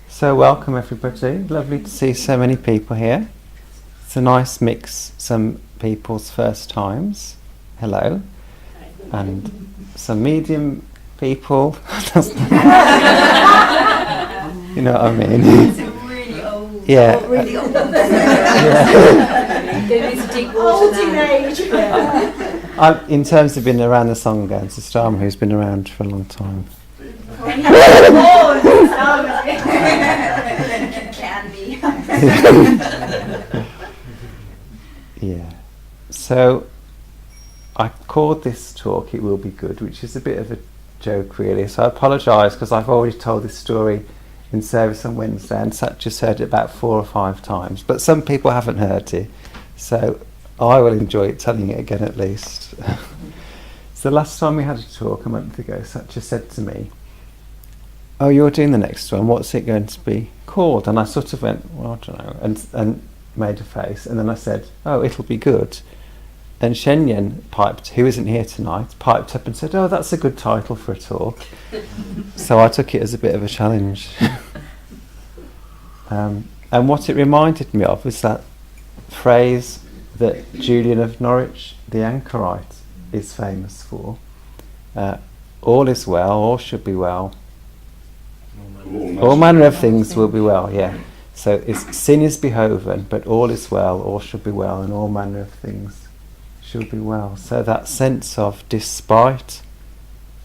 So welcome everybody, lovely to see so many people here. It's a nice mix, some people's first times, hello, and some medium people, you know what I mean? It's really old. Yeah. Oh, really old. Yeah. In terms of being around the Sangha, it's a Dharma who's been around for a long time. Can be. Yeah. So I called this talk "It Will Be Good," which is a bit of a joke really, so I apologise because I've already told this story in service on Wednesday and just heard it about 4 or 5 times, but some people haven't heard it, so I will enjoy it telling it again at least. So the last time we had a talk a month ago, Satya said to me, "Oh, you're doing the next one, what's it going to be called?" And I sort of went, "Well, I don't know," and made a face, and then I said, "Oh, it'll be good." And Shenyan piped, who isn't here tonight, piped up and said, "Oh, that's a good title for a talk." So I took it as a bit of a challenge. And what it reminded me of was that phrase that Julian of Norwich, the anchorite, is famous for. All is well, all should be well. All manner of things will be well, yeah. So sin is behoven, but all is well, all should be well, and all manner of things should be well. So that sense of, despite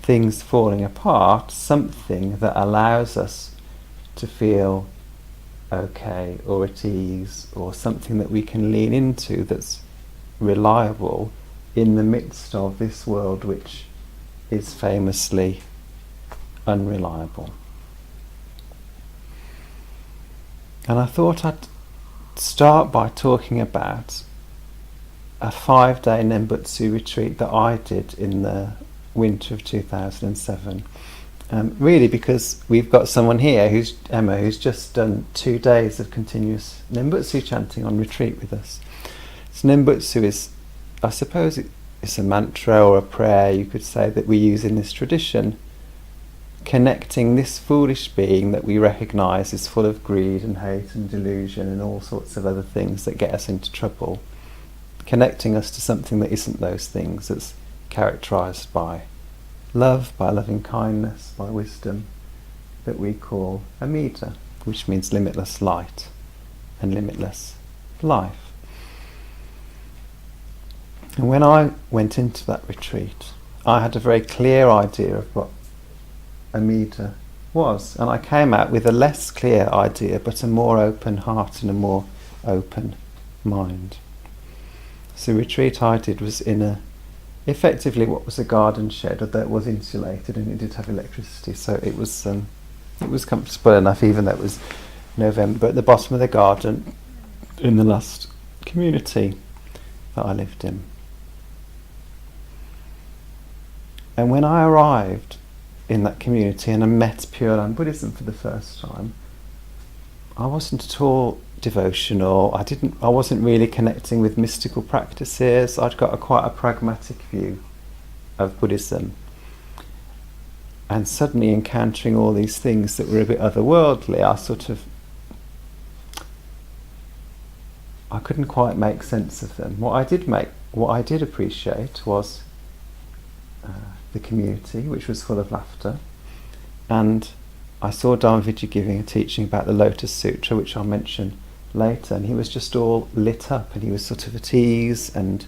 things falling apart, something that allows us to feel okay or at ease, or something that we can lean into that's reliable in the midst of this world which is famously unreliable. And I thought I'd start by talking about a 5-day Nembutsu retreat that I did in the winter of 2007. Really because we've got someone here, Emma, who's just done 2 days of continuous Nembutsu chanting on retreat with us. So Nembutsu is, I suppose it's a mantra or a prayer, you could say, that we use in this tradition, connecting this foolish being that we recognise is full of greed and hate and delusion and all sorts of other things that get us into trouble, connecting us to something that isn't those things, that's characterised by love, by loving kindness, by wisdom, that we call Amida, which means limitless light and limitless life. And when I went into that retreat, I had a very clear idea of what Amida was, and I came out with a less clear idea but a more open heart and a more open mind. So the retreat I did was in effectively what was a garden shed, although it was insulated and it did have electricity, so it was comfortable enough even though it was November, at the bottom of the garden in the last community that I lived in. And when I arrived in that community and I met Pure Land Buddhism for the first time, I wasn't at all devotional. I wasn't really connecting with mystical practices. I'd got quite a pragmatic view of Buddhism, and suddenly encountering all these things that were a bit otherworldly, I couldn't quite make sense of them. What I did appreciate was the community, which was full of laughter, and I saw Dharma giving a teaching about the Lotus Sutra, which I'll mention later, and he was just all lit up and he was sort of at ease, and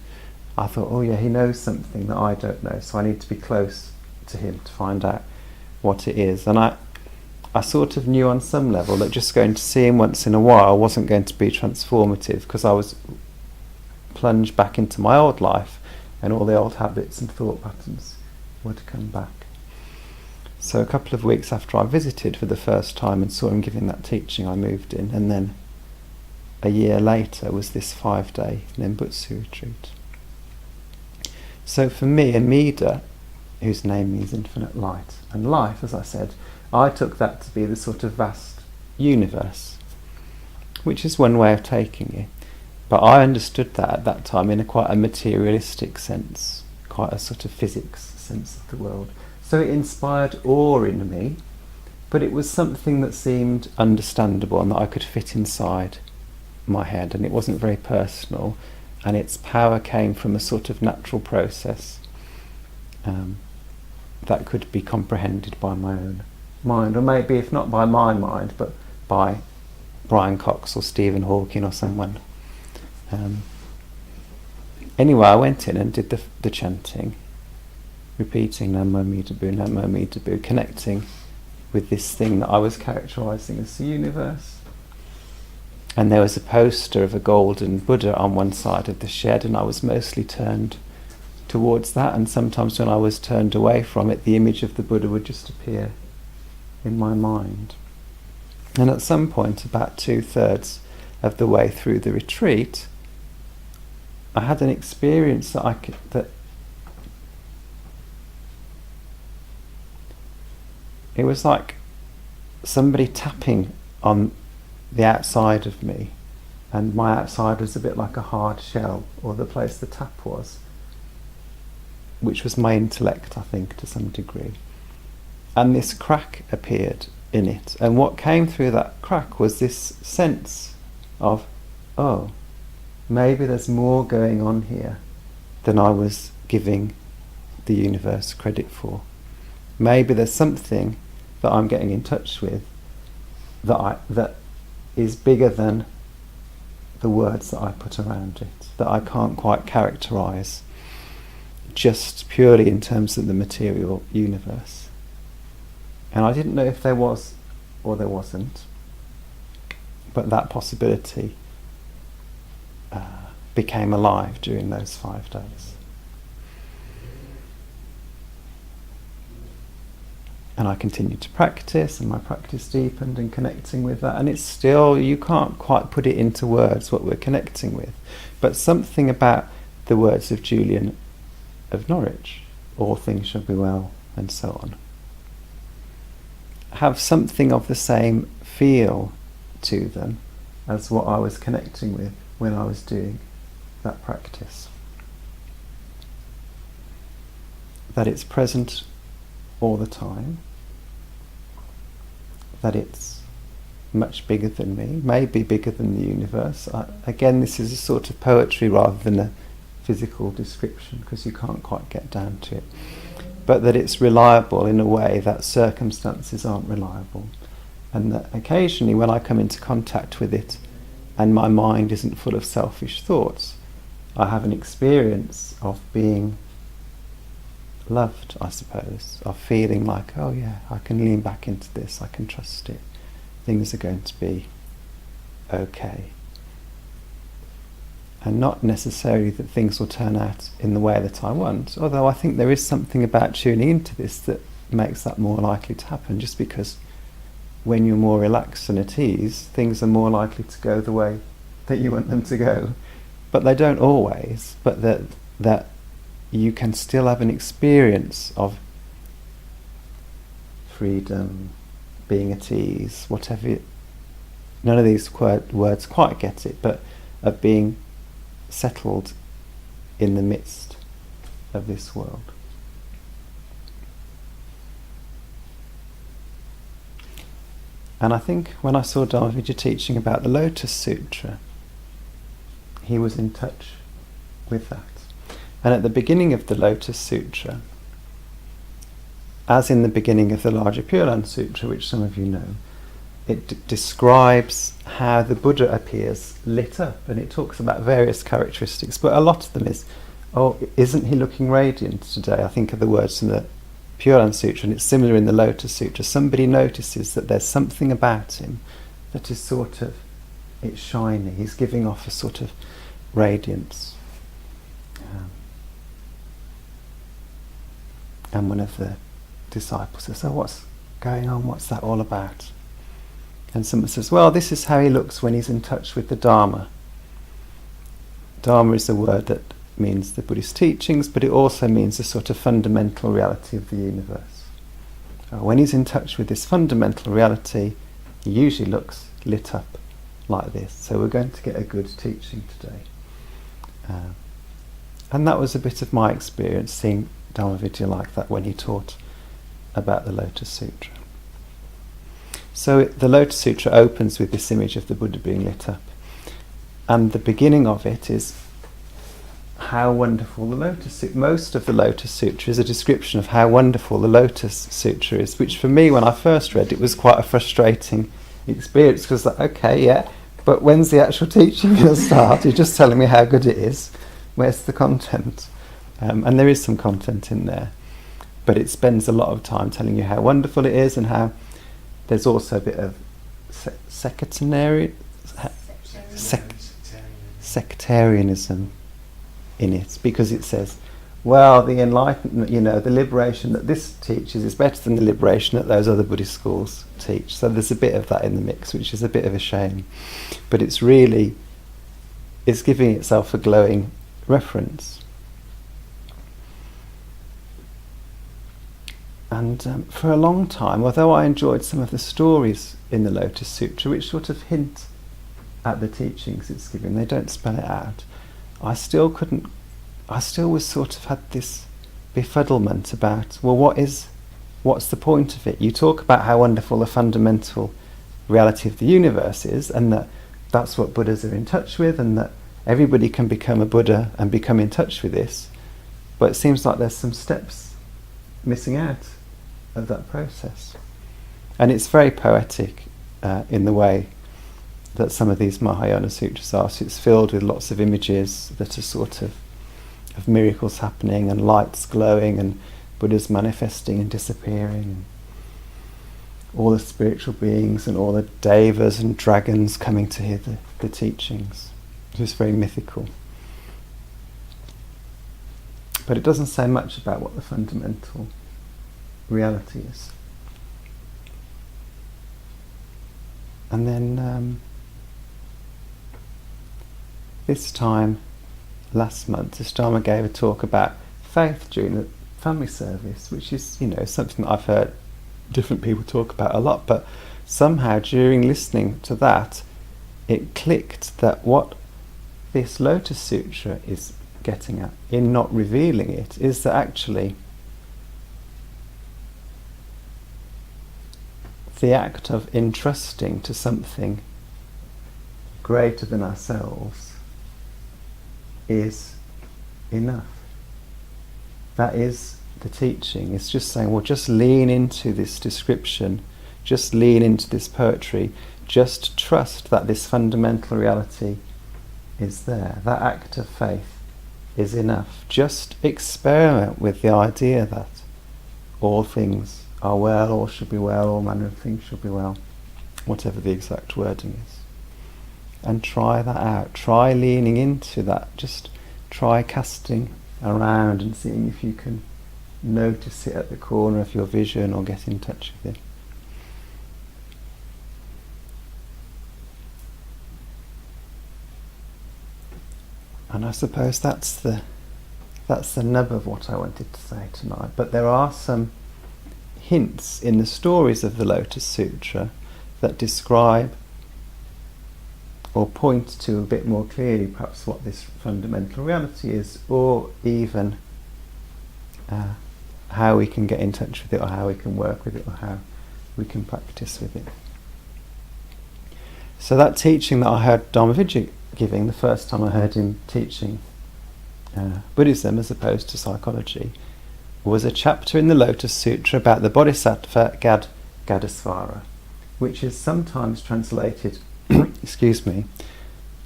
I thought, oh yeah, he knows something that I don't know, so I need to be close to him to find out what it is. And I sort of knew on some level that just going to see him once in a while wasn't going to be transformative, because I was plunged back into my old life and all the old habits and thought patterns would come back. So a couple of weeks after I visited for the first time and saw him giving that teaching, I moved in, and then a year later was this 5-day Nembutsu retreat. So for me, Amida, whose name means infinite light, and life, as I said, I took that to be the sort of vast universe, which is one way of taking it. But I understood that at that time in quite a materialistic sense, quite a sort of physics sense of the world. So it inspired awe in me, but it was something that seemed understandable and that I could fit inside my head, and it wasn't very personal, and its power came from a sort of natural process that could be comprehended by my own mind, or maybe if not by my mind, but by Brian Cox or Stephen Hawking or someone. Anyway, I went in and did the chanting, repeating Namo Amida Bu, connecting with this thing that I was characterising as the universe. And there was a poster of a golden Buddha on one side of the shed, and I was mostly turned towards that, and sometimes when I was turned away from it, the image of the Buddha would just appear in my mind. And at some point, about 2/3 of the way through the retreat, I had an experience that it was like somebody tapping on the outside of me, and my outside was a bit like a hard shell, or the place the tap was, which was my intellect, I think, to some degree. And this crack appeared in it, and what came through that crack was this sense of, oh, maybe there's more going on here than I was giving the universe credit for. Maybe there's something that I'm getting in touch with that is bigger than the words that I put around it, that I can't quite characterise just purely in terms of the material universe. And I didn't know if there was or there wasn't, but that possibility became alive during those 5 days. And I continued to practice, and my practice deepened in connecting with that. And it's still, you can't quite put it into words what we're connecting with, but something about the words of Julian of Norwich, all things shall be well, and so on, have something of the same feel to them as what I was connecting with when I was doing that practice. That it's present all the time, that it's much bigger than me, maybe bigger than the universe. Again, this is a sort of poetry rather than a physical description, because you can't quite get down to it. But that it's reliable in a way that circumstances aren't reliable, and that occasionally when I come into contact with it and my mind isn't full of selfish thoughts, I have an experience of being loved, I suppose, of feeling like, oh yeah, I can lean back into this, I can trust it, things are going to be okay. And not necessarily that things will turn out in the way that I want, although I think there is something about tuning into this that makes that more likely to happen, just because when you're more relaxed and at ease, things are more likely to go the way that you want them to go. But they don't always, but that you can still have an experience of freedom, being at ease, whatever. None of these words quite get it, but of being settled in the midst of this world. And I think when I saw Dharma teaching about the Lotus Sutra, he was in touch with that. And at the beginning of the Lotus Sutra, as in the beginning of the larger Pure Land Sutra, which some of you know, it describes how the Buddha appears lit up, and it talks about various characteristics, but a lot of them is, oh, isn't he looking radiant today? I think of the words from the Pure Land Sutra, and it's similar in the Lotus Sutra. Somebody notices that there's something about him that is sort of, it's shiny, he's giving off a sort of radiance. And one of the disciples says, oh, what's going on? What's that all about? And someone says, well, this is how he looks when he's in touch with the Dharma. Dharma is a word that means the Buddhist teachings, but it also means a sort of fundamental reality of the universe. When he's in touch with this fundamental reality, he usually looks lit up like this. So we're going to get a good teaching today. And that was a bit of my experience, seeing Dharma like that when he taught about the Lotus Sutra. So the Lotus Sutra opens with this image of the Buddha being lit up. And the beginning of it is how wonderful the Lotus Sutra. Most of the Lotus Sutra is a description of how wonderful the Lotus Sutra is, which for me, when I first read it, was quite a frustrating experience, because like, okay, yeah, but when's the actual teaching going to start? You're just telling me how good it is. Where's the content? And there is some content in there, but it spends a lot of time telling you how wonderful it is, and how there's also a bit of sectarianism in it, because it says, well, the enlightenment, the liberation that this teaches is better than the liberation that those other Buddhist schools teach. So there's a bit of that in the mix, which is a bit of a shame. But it's giving itself a glowing reference. And for a long time, although I enjoyed some of the stories in the Lotus Sutra, which sort of hint at the teachings it's giving, they don't spell it out, I still was sort of had this befuddlement about, well, what's the point of it? You talk about how wonderful the fundamental reality of the universe is, and that's what Buddhas are in touch with, and that everybody can become a Buddha and become in touch with this, but it seems like there's some steps missing out of that process. And it's very poetic in the way that some of these Mahayana sutras are. So it's filled with lots of images that are sort of miracles happening, and lights glowing, and Buddhas manifesting and disappearing, and all the spiritual beings and all the devas and dragons coming to hear the teachings. It's very mythical. But it doesn't say much about what the fundamental reality is. And then this time, last month, the Dharma gave a talk about faith during the family service, which is, something that I've heard different people talk about a lot, but somehow during listening to that, it clicked that what this Lotus Sutra is getting at, in not revealing it, is that actually the act of entrusting to something greater than ourselves is enough. That is the teaching. It's just saying, well, just lean into this description, just lean into this poetry, just trust that this fundamental reality is there. That act of faith is enough. Just experiment with the idea that all things are well, all should be well, all manner of things should be well, whatever the exact wording is. And try that out. Try leaning into that. Just try casting around and seeing if you can notice it at the corner of your vision or get in touch with it. And I suppose that's the nub of what I wanted to say tonight. But there are some hints in the stories of the Lotus Sutra that describe or point to a bit more clearly perhaps what this fundamental reality is, or even how we can get in touch with it, or how we can work with it, or how we can practice with it. So that teaching that I heard Dharma giving the first time I heard him teaching Buddhism as opposed to psychology was a chapter in the Lotus Sutra about the Bodhisattva Gadasvara, which is sometimes translated excuse me,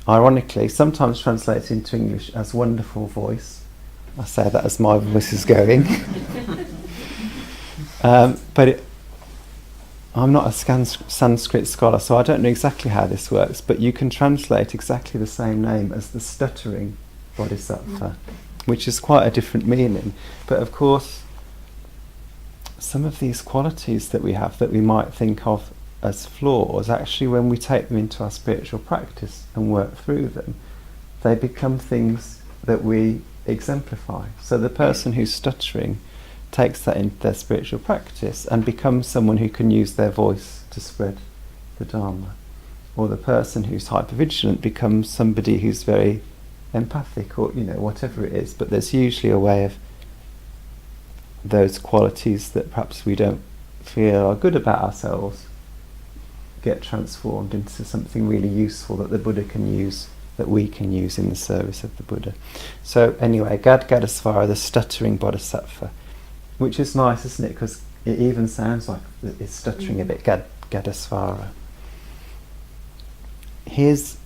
ironically, sometimes translated into English as wonderful voice. I say that as my voice is going. But I'm not a Sanskrit scholar, so I don't know exactly how this works, but you can translate exactly the same name as the stuttering Bodhisattva, which is quite a different meaning. But of course, some of these qualities that we have that we might think of as flaws, actually when we take them into our spiritual practice and work through them, they become things that we exemplify. So the person who's stuttering takes that into their spiritual practice and becomes someone who can use their voice to spread the Dharma. Or the person who's hypervigilant becomes somebody who's very empathic, or whatever it is. But there's usually a way of those qualities that perhaps we don't feel are good about ourselves get transformed into something really useful that the Buddha can use, that we can use in the service of the Buddha. So anyway, Gadgadasvara, the stuttering bodhisattva, which is nice, isn't it? Because it even sounds like it's stuttering a bit, Gadgadasvara. His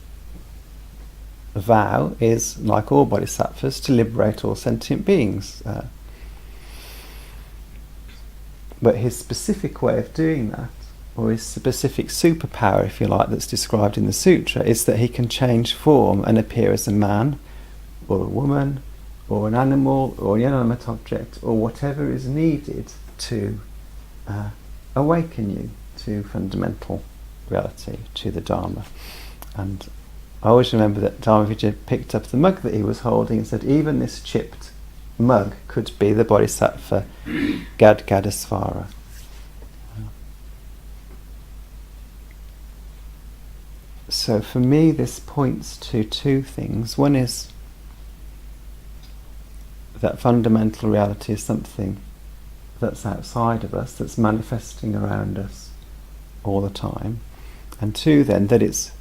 vow is, like all bodhisattvas, to liberate all sentient beings. But his specific way of doing that, or his specific superpower, if you like, that's described in the sutra, is that he can change form and appear as a man, or a woman, or an animal, or an inanimate object, or whatever is needed to awaken you to fundamental reality, to the Dharma. And I always remember that Dharmavijaya picked up the mug that he was holding and said, even this chipped mug could be the bodhisattva Gadgadasvara. So for me this points to two things. One is that fundamental reality is something that's outside of us, that's manifesting around us all the time. And two, then, that it's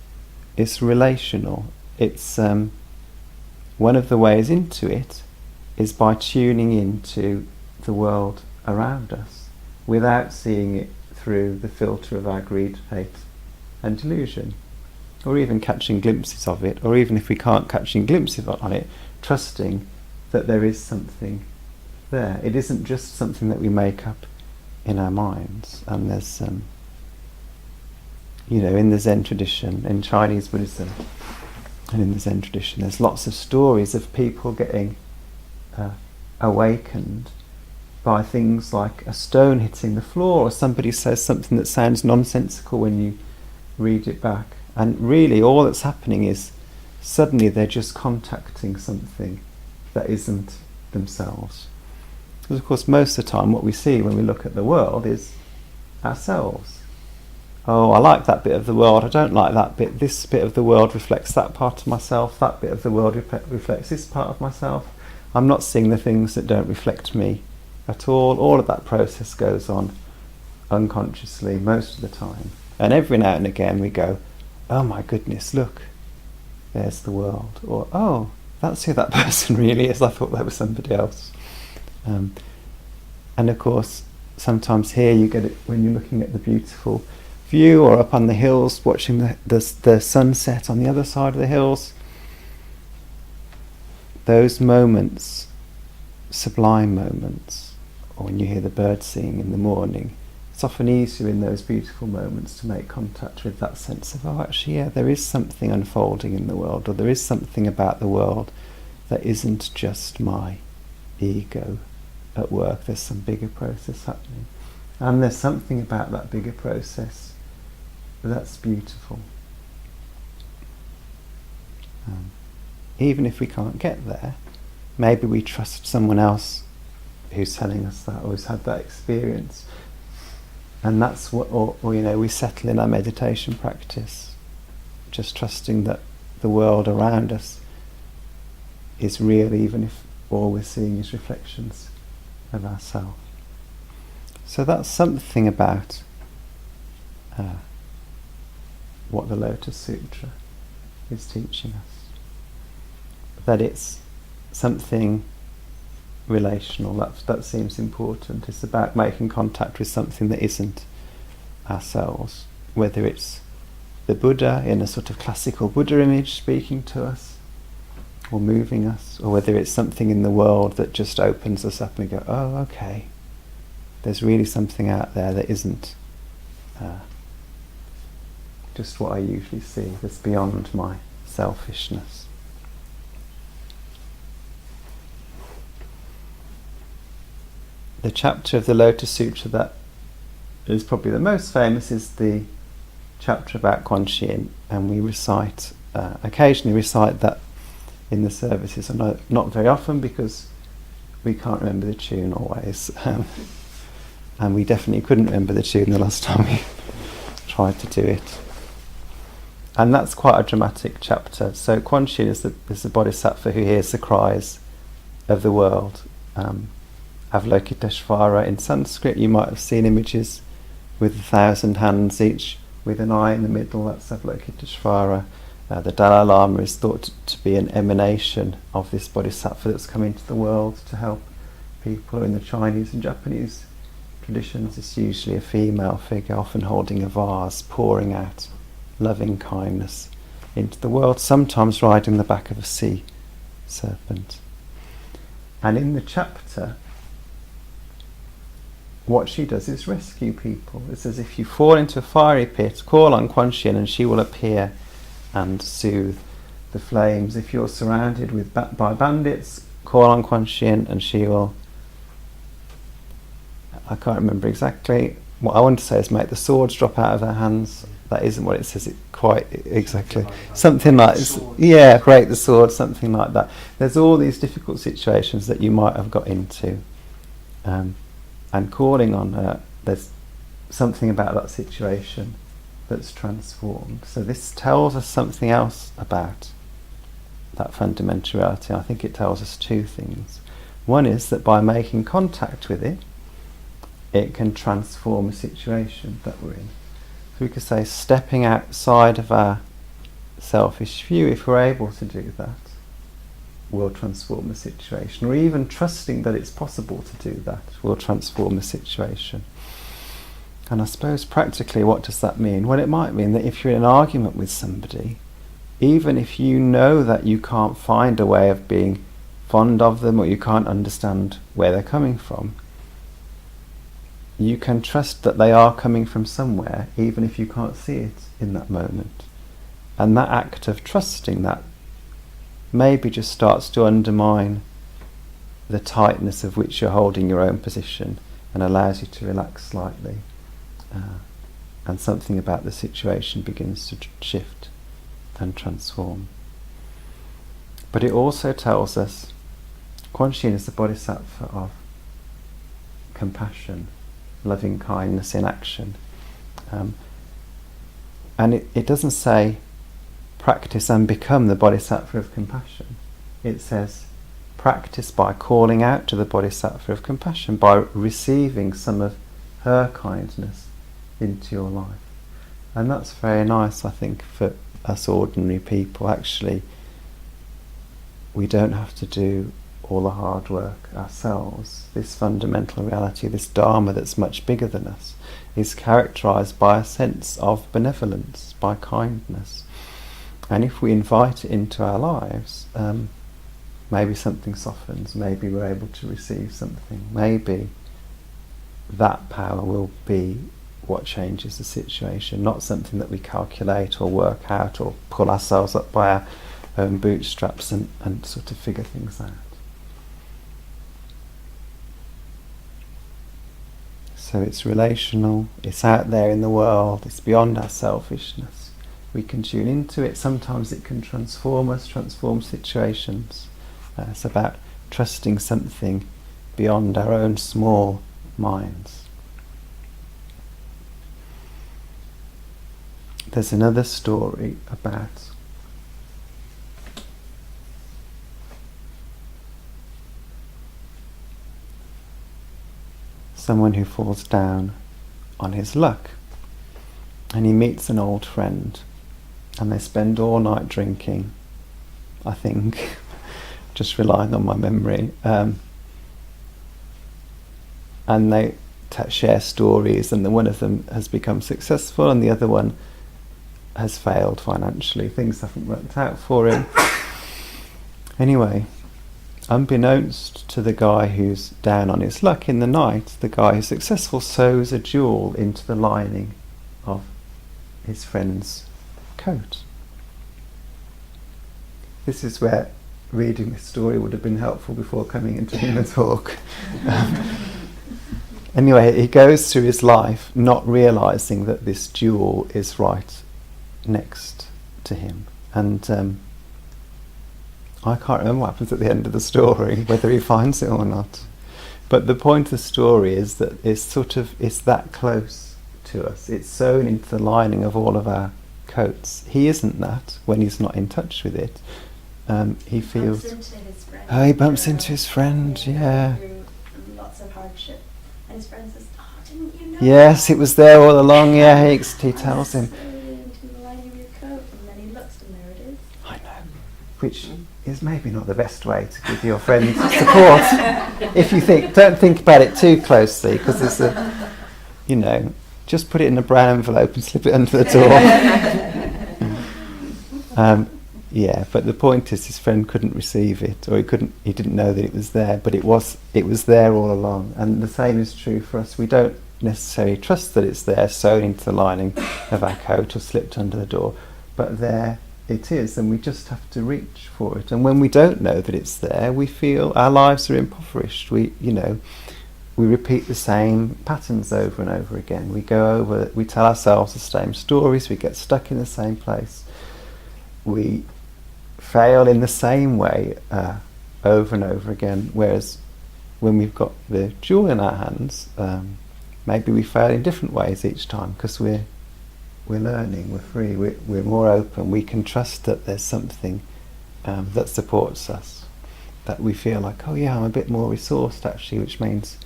relational. It's one of the ways into it is by tuning into the world around us without seeing it through the filter of our greed, hate and delusion, or even catching glimpses of it, or even if we can't catch glimpses on it, trusting that there is something there. It isn't just something that we make up in our minds. And there's in the Zen tradition, in Chinese Buddhism and in the Zen tradition, there's lots of stories of people getting awakened by things like a stone hitting the floor, or somebody says something that sounds nonsensical when you read it back. And really all that's happening is suddenly they're just contacting something that isn't themselves. Because of course most of the time what we see when we look at the world is ourselves. Oh, I like that bit of the world, I don't like that bit. This bit of the world reflects that part of myself, that bit of the world reflects this part of myself. I'm not seeing the things that don't reflect me at all. All of that process goes on unconsciously most of the time. And every now and again we go, oh my goodness, look, there's the world. Or, oh, that's who that person really is, I thought that was somebody else. And of course, sometimes here you get it when you're looking at the beautiful view, or up on the hills watching the sunset on the other side of the hills. Those moments, sublime moments, or when you hear the birds sing in the morning, it's often easier in those beautiful moments to make contact with that sense of, oh, actually, yeah, there is something unfolding in the world, or there is something about the world that isn't just my ego at work. There's some bigger process happening. And there's something about that bigger process that's beautiful. Even if we can't get there, maybe we trust someone else who's telling us that, or who's had that experience. And that's what, or we settle in our meditation practice, just trusting that the world around us is real, even if all we're seeing is reflections of ourselves. So that's something about what the Lotus Sutra is teaching us. That it's something relational, that seems important. It's about making contact with something that isn't ourselves, whether it's the Buddha in a sort of classical Buddha image speaking to us or moving us, or whether it's something in the world that just opens us up and we go, oh, okay, there's really something out there that isn't just what I usually see, that's beyond my selfishness. The chapter of the Lotus Sutra that is probably the most famous is the chapter about Quan Yin, and we occasionally recite that in the services, and not very often because we can't remember the tune always, and we definitely couldn't remember the tune the last time we tried to do it. And that's quite a dramatic chapter. So Quan Yin is the bodhisattva who hears the cries of the world. Avalokiteshvara in Sanskrit, you might have seen images with 1,000 hands, each with an eye in the middle, that's Avalokiteshvara. The Dalai Lama is thought to be an emanation of this bodhisattva that's come into the world to help people. In the Chinese and Japanese traditions, it's usually a female figure, often holding a vase, pouring out loving kindness into the world, sometimes riding the back of a sea serpent. And in the chapter, what she does is rescue people. It says, if you fall into a fiery pit, call on Quan Yin and she will appear and soothe the flames. If you're surrounded by bandits, call on Quan Yin and she will, I can't remember exactly, what I want to say is make the swords drop out of their hands. That isn't what it says it quite exactly. Something like, yeah, break the sword, something like that. There's all these difficult situations that you might have got into, and calling on her, there's something about that situation that's transformed. So this tells us something else about that fundamental reality. I think it tells us two things. One is that by making contact with it, it can transform a situation that we're in. So we could say stepping outside of our selfish view, if we're able to do that, will transform the situation. Or even trusting that it's possible to do that will transform the situation. And I suppose practically what does that mean? Well, it might mean that if you're in an argument with somebody, even if you know that you can't find a way of being fond of them or you can't understand where they're coming from, you can trust that they are coming from somewhere, even if you can't see it in that moment. And that act of trusting that maybe just starts to undermine the tightness of which you're holding your own position and allows you to relax slightly. And something about the situation begins to shift and transform. But it also tells us Quan Yin is the bodhisattva of compassion, loving kindness in action. And it doesn't say practice and become the bodhisattva of compassion. It says practice by calling out to the bodhisattva of compassion, by receiving some of her kindness into your life. And that's very nice, I think, for us ordinary people. Actually, we don't have to do all the hard work ourselves. This fundamental reality, this Dharma that's much bigger than us, is characterized by a sense of benevolence, by kindness. And if we invite it into our lives, maybe something softens, maybe we're able to receive something, maybe that power will be what changes the situation, not something that we calculate or work out or pull ourselves up by our own bootstraps and sort of figure things out. So it's relational, it's out there in the world, it's beyond our selfishness. We can tune into it. Sometimes it can transform us, transform situations. It's about trusting something beyond our own small minds. There's another story about someone who falls down on his luck, and he meets an old friend, and they spend all night drinking, I think, just relying on my memory, and they share stories, and one of them has become successful and the other one has failed financially. Things haven't worked out for him. Anyway, unbeknownst to the guy who's down on his luck, in the night, the guy who's successful sews a jewel into the lining of his friend's coat. This is where reading this story would have been helpful before coming and doing the talk. Anyway, he goes through his life not realising that this jewel is right next to him. And I can't remember what happens at the end of the story, whether he finds it or not. But the point of the story is that it's that close to us. It's sewn into the lining of all of our coats. He isn't that when he's not in touch with it. He feels... he bumps into his friend, yeah. Through lots of hardship. And his friend says, "Oh, didn't you Yes, it was there all along. Yeah, he tells him. Into the lining of your coat, and then he looks, and there it is. I know, which is maybe not the best way to give your friend support. If you don't think about it too closely, because there's just put it in a brown envelope and slip it under the door. Yeah, but the point is, his friend couldn't receive it, or he didn't know that it was there, but it was there all along. And the same is true for us. We don't necessarily trust that it's there, sewn into the lining of our coat or slipped under the door, but there it is, and we just have to reach for it. And when we don't know that it's there, we feel our lives are impoverished. We repeat the same patterns over and over again. We tell ourselves the same stories, we get stuck in the same place. We fail in the same way over and over again, whereas when we've got the jewel in our hands, maybe we fail in different ways each time, because we're learning, we're free, we're more open, we can trust that there's something that supports us, that we feel like, oh yeah, I'm a bit more resourced actually, which means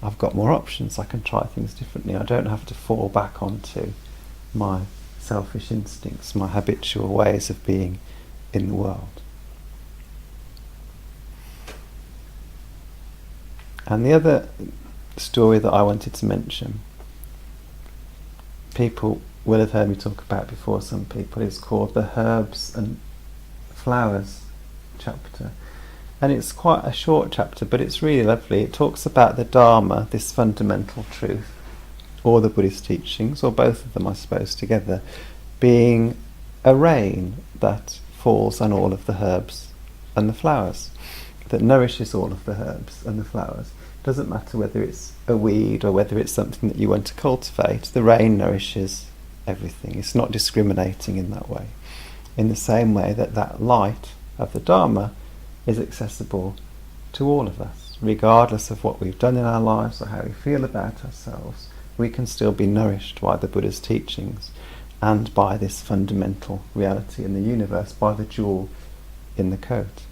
I've got more options, I can try things differently, I don't have to fall back onto my selfish instincts, my habitual ways of being in the world. And the other story that I wanted to mention, people will have heard me talk about before, some people, is called the Herbs and Flowers chapter. And it's quite a short chapter, but it's really lovely. It talks about the Dharma, this fundamental truth, or the Buddhist teachings, or both of them I suppose together, being a rain that falls on all of the herbs and the flowers, that nourishes all of the herbs and the flowers. It doesn't matter whether it's a weed or whether it's something that you want to cultivate, the rain nourishes everything. It's not discriminating in that way. In the same way that light of the Dharma is accessible to all of us, regardless of what we've done in our lives or how we feel about ourselves. We can still be nourished by the Buddha's teachings and by this fundamental reality in the universe, by the jewel in the coat.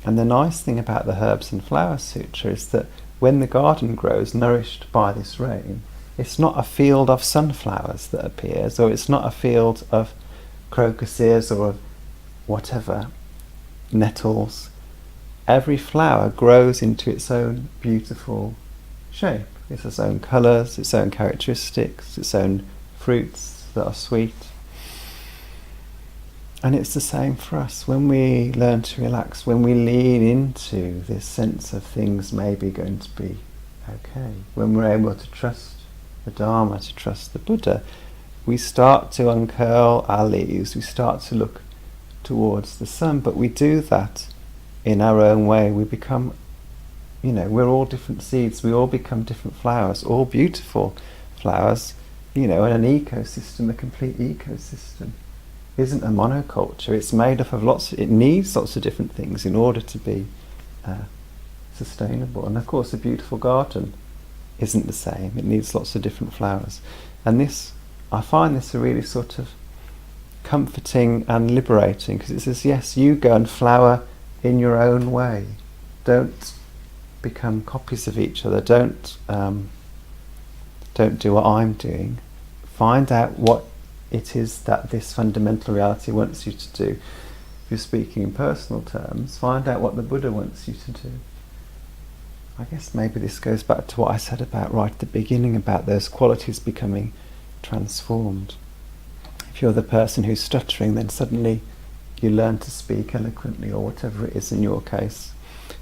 And the nice thing about the Herbs and Flowers Sutra is that when the garden grows nourished by this rain, it's not a field of sunflowers that appears, or it's not a field of crocuses or of whatever, nettles. Every flower grows into its own beautiful shape. It's its own colours, its own characteristics, its own fruits that are sweet. And it's the same for us. When we learn to relax, when we lean into this sense of things maybe going to be okay, when we're able to trust the Dharma, to trust the Buddha, we start to uncurl our leaves, we start to look towards the sun, but we do that in our own way. We become, we're all different seeds, we all become different flowers, all beautiful flowers, and an ecosystem, a complete ecosystem, isn't a monoculture. It's made up of it needs lots of different things in order to be sustainable. And of course a beautiful garden isn't the same, it needs lots of different flowers. And I find this a really sort of comforting and liberating, because it says, yes, you go and flower in your own way. Don't become copies of each other. Don't do what I'm doing. Find out what it is that this fundamental reality wants you to do. If you're speaking in personal terms, find out what the Buddha wants you to do. I guess maybe this goes back to what I said about right at the beginning, about those qualities becoming transformed. If you're the person who's stuttering, then suddenly you learn to speak eloquently, or whatever it is in your case.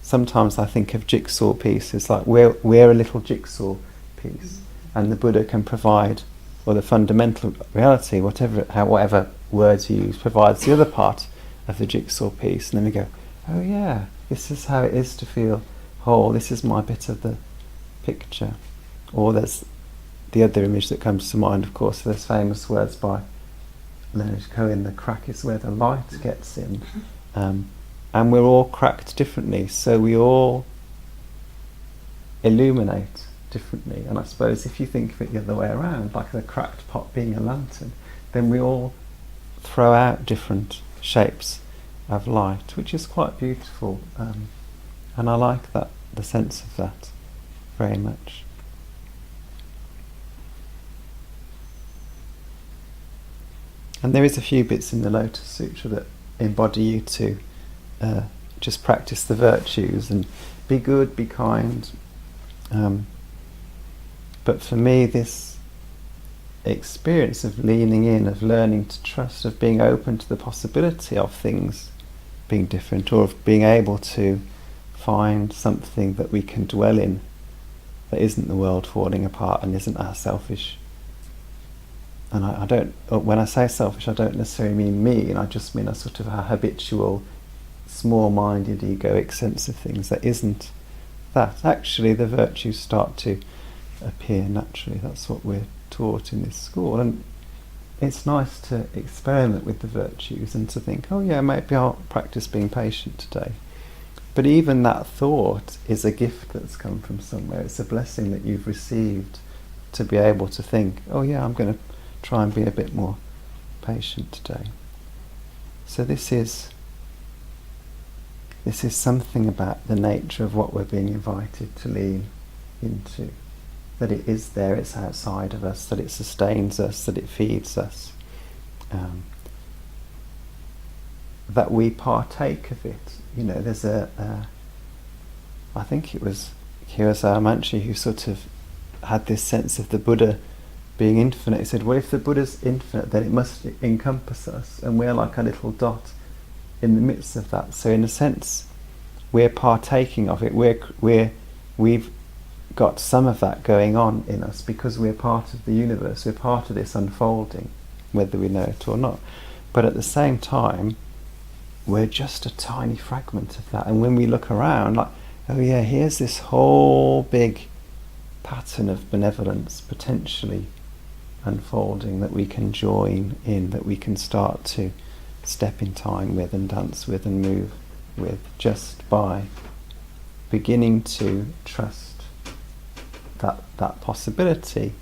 Sometimes I think of jigsaw pieces, like we're a little jigsaw piece, and the Buddha can provide, or the fundamental reality, whatever words you use, provides the other part of the jigsaw piece, and then we go, oh yeah, this is how it is to feel whole, this is my bit of the picture. Or there's the other image that comes to mind, of course, those famous words by Leonard Cohen, the crack is where the light gets in. And we're all cracked differently, so we all illuminate differently. And I suppose if you think of it the other way around, like the cracked pot being a lantern, then we all throw out different shapes of light, which is quite beautiful. And I like the sense of that very much. And there is a few bits in the Lotus Sutra that embody you to just practice the virtues and be good, be kind. But for me, this experience of leaning in, of learning to trust, of being open to the possibility of things being different, or of being able to find something that we can dwell in that isn't the world falling apart and isn't our selfish. And I don't, when I say selfish, I don't necessarily mean me, and I just mean a sort of a habitual, small-minded, egoic sense of things that isn't that. Actually, the virtues start to appear naturally. That's what we're taught in this school, and it's nice to experiment with the virtues and to think, oh yeah, maybe I'll practice being patient today. But even that thought is a gift that's come from somewhere. It's a blessing that you've received to be able to think, oh yeah, I'm going to try and be a bit more patient today. So this is something about the nature of what we're being invited to lean into. That it is there, it's outside of us, that it sustains us, that it feeds us, that we partake of it. You know, there's I think it was Kiyosaki Manchi who sort of had this sense of the Buddha being infinite. He said, well, if the Buddha's infinite, then it must encompass us, and we're like a little dot in the midst of that. So in a sense, we're partaking of it. We've got some of that going on in us because we're part of the universe. We're part of this unfolding, whether we know it or not. But at the same time, we're just a tiny fragment of that. And when we look around, like, oh yeah, here's this whole big pattern of benevolence potentially unfolding that we can join in, that we can start to step in time with and dance with and move with, just by beginning to trust that possibility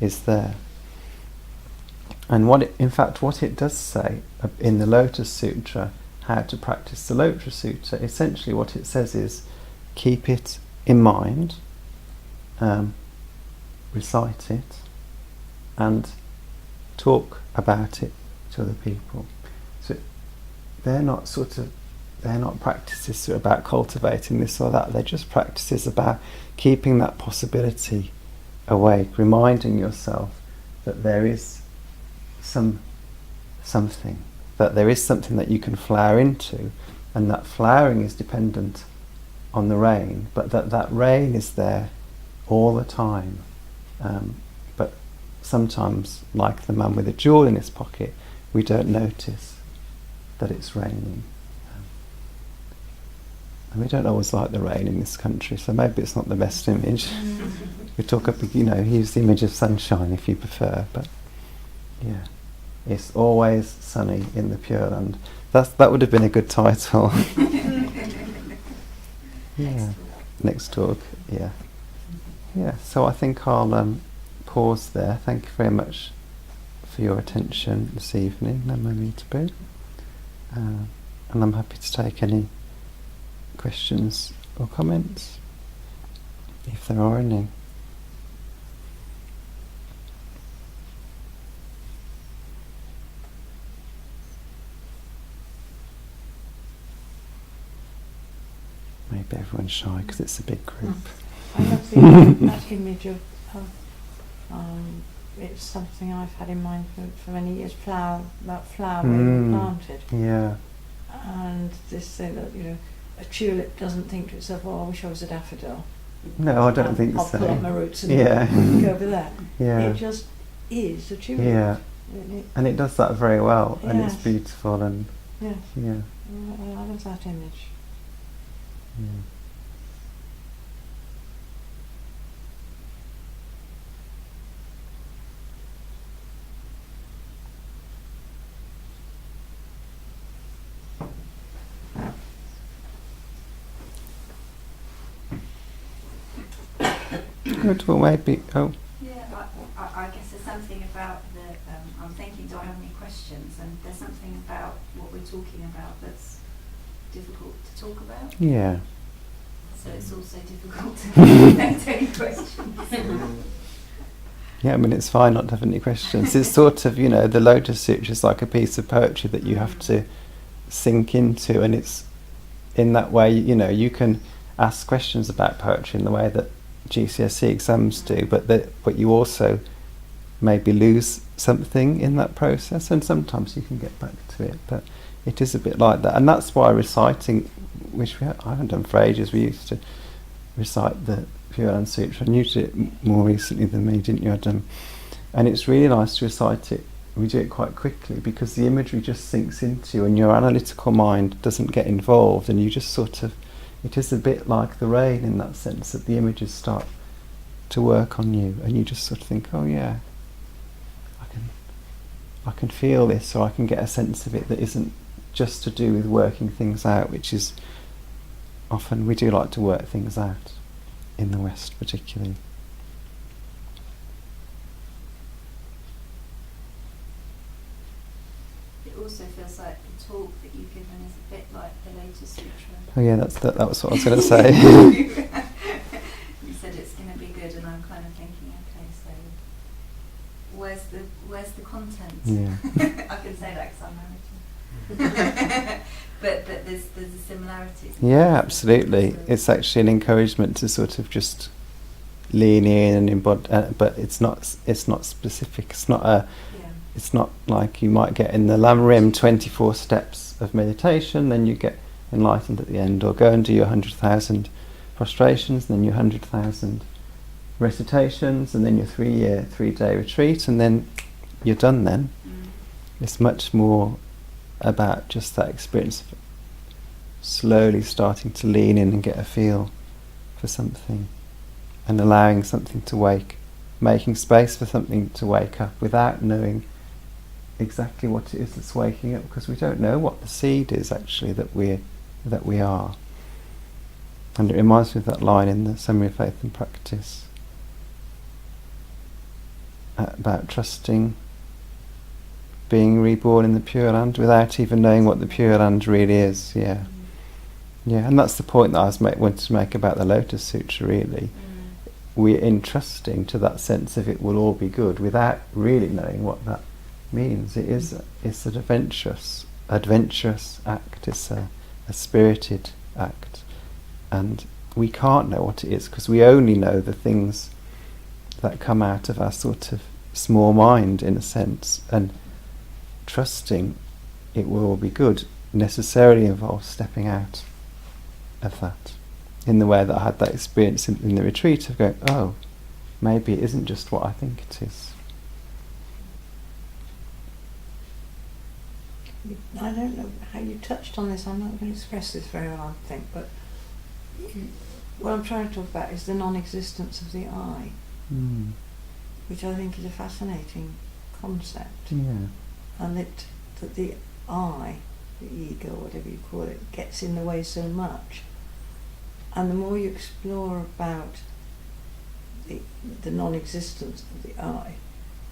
is there. And what it does say in the Lotus Sutra, how to practice the Lotus Sutra, essentially what it says is keep it in mind, recite it, and talk about it to other people. So they're not practices about cultivating this or that. They're just practices about keeping that possibility awake, reminding yourself that there is something, that there is something that you can flower into, and that flowering is dependent on the rain, but that rain is there all the time. But sometimes, like the man with a jewel in his pocket, we don't notice that it's raining. And we don't always like the rain in this country, so maybe it's not the best image. We talk use the image of sunshine if you prefer, but yeah, it's always sunny in the Pure Land. That would have been a good title. Yeah, next talk. Yeah. So I think I'll pause there. Thank you very much for your attention this evening. Namo Mitabu. And I'm happy to take any questions or comments, if there are any. Maybe everyone's shy because it's a big group. I love that image of it's something I've had in mind for many years. Flower being planted. Yeah. And this thing that a tulip doesn't think to itself, "Oh, I wish I was a daffodil." No, I don't think I'll so. pull up my roots and go over there. Yeah. It just is a tulip. Yeah. And it does that very well, and it's Yes. beautiful, and Yes. yeah. I love that image. Yeah. Good, well maybe, Yeah, I guess there's something about I'm thinking, do I have any questions? And there's something about what we're talking about that's difficult to talk about. yeah. So it's also difficult to connect any questions. Yeah, I mean, it's fine not to have any questions. It's sort of, the Lotus Sutra is like a piece of poetry that you have to sink into, and it's in that way, you can ask questions about poetry in the way that GCSE exams do, but you also maybe lose something in that process, and sometimes you can get back to it, but it is a bit like that. And that's why reciting, which I haven't done for ages, we used to recite the Pure Land Sutra, and you did it more recently than me, didn't you, Adam? And it's really nice to recite it. We do it quite quickly because the imagery just sinks into you and your analytical mind doesn't get involved, and you just sort of, it is a bit like the rain in that sense, that the images start to work on you and you just sort of think, oh yeah, I can feel this, or I can get a sense of it that isn't just to do with working things out, which is often, we do like to work things out in the West particularly. It also feels like the talk that you've given is a bit like the Lotus Sutra. Oh yeah, that was what I was going to say. You said it's going to be good, and I'm kind of thinking, okay, so where's the content? Yeah. I can say that because I'm married. but there's a similarity. Yeah, absolutely. It's actually an encouragement to sort of just lean in and embody, but it's not specific. It's not a. Yeah. It's not like you might get in the Lam Rim 24 steps of meditation, then you get enlightened at the end, or go and do your 100,000 prostrations, and then your 100,000 recitations, and then your 3-day retreat, and then you're done then. It's much more about just that experience of slowly starting to lean in and get a feel for something, and allowing something to wake, making space for something to wake up without knowing exactly what it is that's waking up, because we don't know what the seed is actually that we are. And it reminds me of that line in the Summary of Faith and Practice about trusting being reborn in the Pure Land without even knowing what the Pure Land really is. Yeah, and that's the point that I wanted to make about the Lotus Sutra, really. We're entrusting to that sense of it will all be good without really knowing what that means. It's an adventurous act. It's a spirited act, and we can't know what it is because we only know the things that come out of our sort of small mind, in a sense. And trusting it will all be good necessarily involves stepping out of that, in the way that I had that experience in the retreat of going, oh, maybe it isn't just what I think it is. I don't know how you touched on this. I'm not going to express this very well, I think, but what I'm trying to talk about is the non-existence of the I, which I think is a fascinating concept. Yeah. And that the I, the ego, whatever you call it, gets in the way so much. And the more you explore about the non-existence of the I,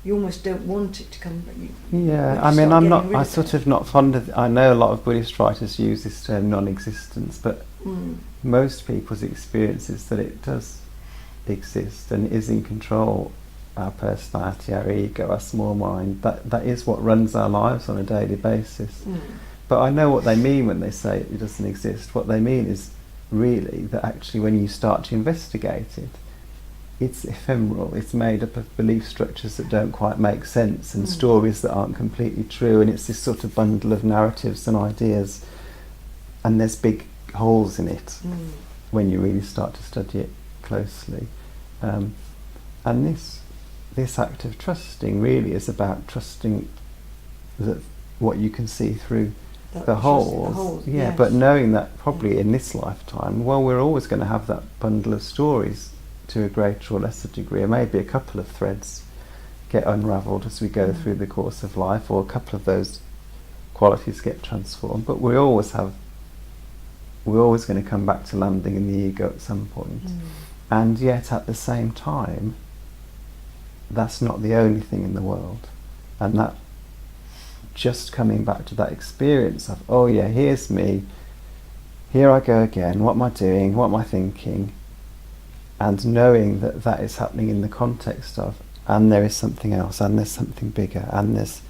you almost don't want it to come. I mean, I'm sort of not fond of. I know a lot of Buddhist writers use this term non-existence, but most people's experience is that it does exist and is in control. Our personality, our ego, our small mind, that is what runs our lives on a daily basis. But I know what they mean when they say it doesn't exist. What they mean is really that actually when you start to investigate it, it's ephemeral, it's made up of belief structures that don't quite make sense and stories that aren't completely true, and it's this sort of bundle of narratives and ideas, and there's big holes in it when you really start to study it closely. And this act of trusting really is about trusting that what you can see through the holes. Yes. But knowing that probably in this lifetime, well, we're always going to have that bundle of stories to a greater or lesser degree, or maybe a couple of threads get unravelled as we go through the course of life, or a couple of those qualities get transformed, but we're always going to come back to landing in the ego at some point. And yet at the same time, that's not the only thing in the world, and that just coming back to that experience of, oh yeah, here's me, here I go again, what am I doing, what am I thinking, and knowing that that is happening in the context of and there is something else, and there's something bigger, and there's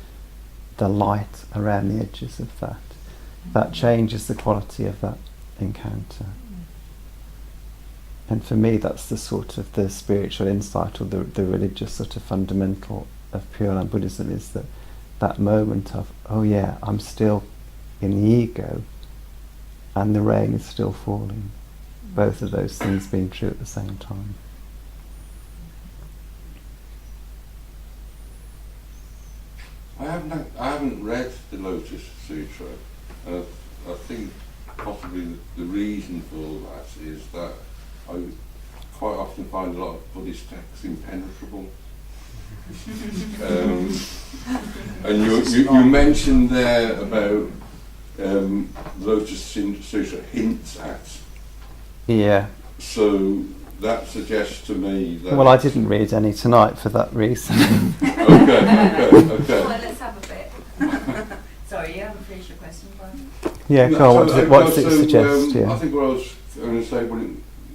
the light around the edges of that. That changes the quality of that encounter. And for me, that's the sort of the spiritual insight, or the religious sort of fundamental of Pure Land Buddhism, is that moment of, oh yeah, I'm still in the ego, and the rain is still falling. Both of those things being true at the same time. I haven't read the Lotus Sutra. I think possibly the reason for that is that I quite often find a lot of Buddhist texts impenetrable. And you mentioned there about Lotus Sutra hints at. Yeah. So that suggests to me that... Well, I didn't read any tonight for that reason. Okay. Well, let's have a bit. Sorry, you haven't finished your question, Brian? Yeah, No, go on. so, What does it suggest? I think what I was going to say,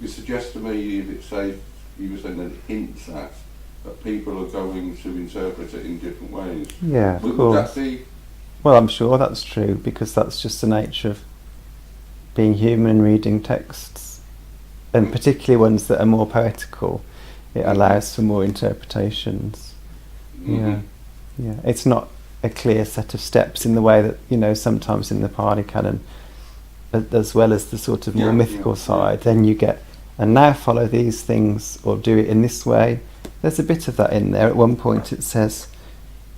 it suggests to me, if it say, you were saying that it hints at, that people are going to interpret it in different ways. Yeah, of Would course. that be... Well, I'm sure that's true, because that's just the nature of being human and reading texts, and particularly ones that are more poetical. It allows for more interpretations. Yeah, yeah. It's not a clear set of steps in the way that, you know, sometimes in the Pali Canon, as well as the sort of more mythical side, then you get, and now follow these things, or do it in this way. There's a bit of that in there. At one point it says,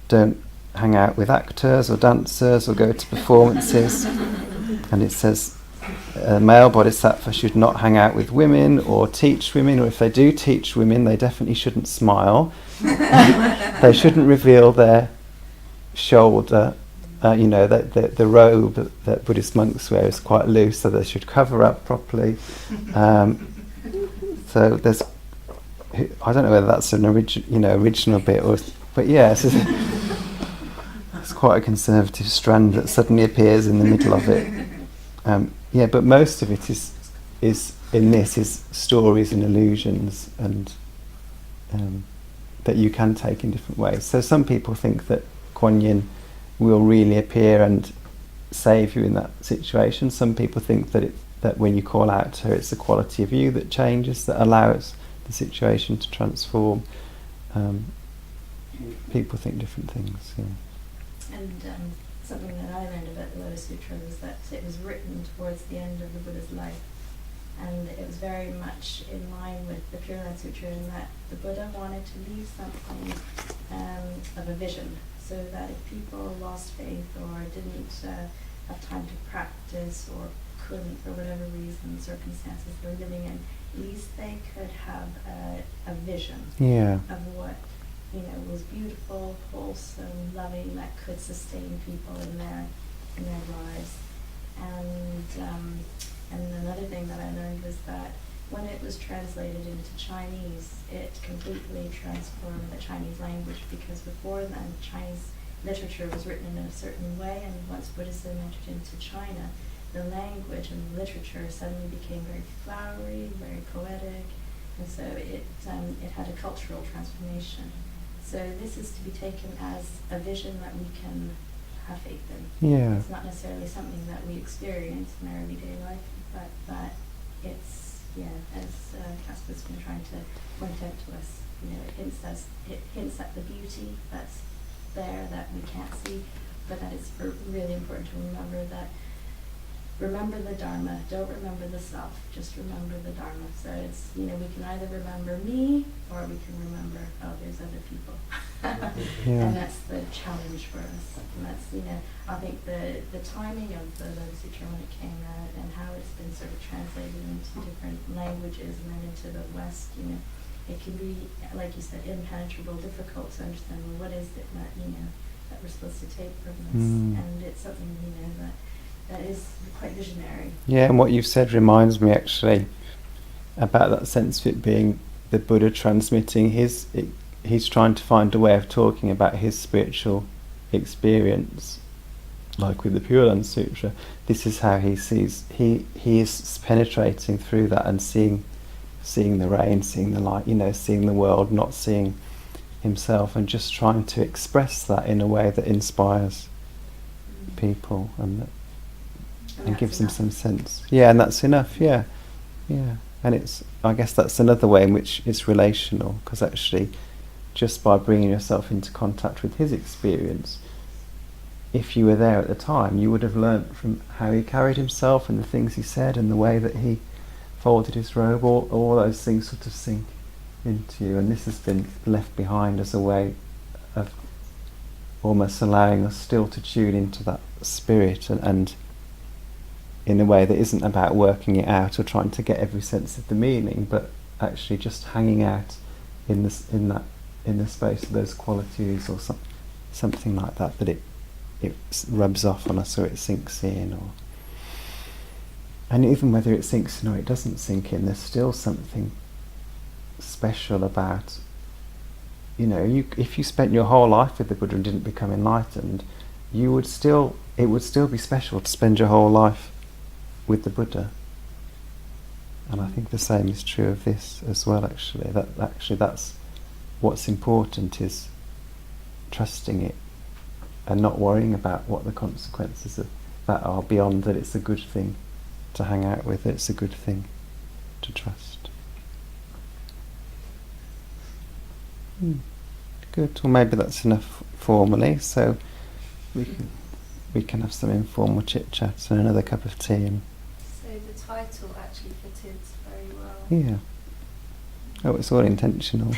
don't hang out with actors or dancers or go to performances. And it says, a male bodhisattva should not hang out with women or teach women, or if they do teach women, they definitely shouldn't smile. They shouldn't reveal their shoulder. The robe that Buddhist monks wear is quite loose, so they should cover up properly. So there's, I don't know whether that's an original bit, but yeah, it's quite a conservative strand that suddenly appears in the middle of it. But most of it is stories and illusions, and that you can take in different ways. So some people think that Kuan Yin will really appear and save you in that situation. Some people think that when you call out to her, it's the quality of you that changes, that allows the situation to transform. People think different things. Yeah. And something that I learned about the Lotus Sutra was that it was written towards the end of the Buddha's life, and it was very much in line with the Pure Land Sutra in that the Buddha wanted to leave something of a vision, so that if people lost faith or didn't have time to practice or couldn't, for whatever reason, circumstances they were living in, at least they could have a vision of what was beautiful, wholesome, loving, that could sustain people in their lives. And another thing that I learned was that when it was translated into Chinese, it completely transformed the Chinese language, because before then Chinese literature was written in a certain way, and once Buddhism entered into China, the language and the literature suddenly became very flowery, very poetic, and so it had a cultural transformation. So this is to be taken as a vision that we can have faith in. Yeah. It's not necessarily something that we experience in our everyday life, but that it's, as Kaspa's been trying to point out to us, it hints at the beauty that's there that we can't see, but that it's really important to remember the Dharma. Don't remember the self, just remember the Dharma. So it's, we can either remember me, or we can remember, there's other people. And that's the challenge for us. And that's, I think the timing of the Lotus Sutra when it came out, and how it's been sort of translated into different languages and then into the West, it can be, like you said, impenetrable, difficult to understand, well, what is it that, that we're supposed to take from this? And it's something, that is quite visionary. Yeah, and what you've said reminds me actually about that sense of it being the Buddha transmitting he's trying to find a way of talking about his spiritual experience, like with the Pure Land Sutra. This is how he sees, he is penetrating through that and seeing the rain, seeing the light, seeing the world, not seeing himself and just trying to express that in a way that inspires people and that's gives them enough. some sense. Yeah, and that's enough. Yeah, yeah. And I guess that's another way in which it's relational, because actually, just by bringing yourself into contact with his experience, if you were there at the time, you would have learnt from how he carried himself and the things he said and the way that he folded his robe. All those things sort of sink into you, and this has been left behind as a way of almost allowing us still to tune into that spirit and in a way that isn't about working it out or trying to get every sense of the meaning, but actually just hanging out in the space of those qualities or something like that, that it rubs off on us or it sinks in, and even whether it sinks in or it doesn't sink in, there's still something special about, if you spent your whole life with the Buddha and didn't become enlightened, it would still be special to spend your whole life with the Buddha. And I think the same is true of this as well, actually. That's what's important, is trusting it and not worrying about what the consequences of that are, beyond that it's a good thing to hang out with, it's a good thing to trust. Good. Well, maybe that's enough formally, so we can have some informal chit chat and another cup of tea. And So the title actually fitted very well. yeah. Oh, it's all intentional.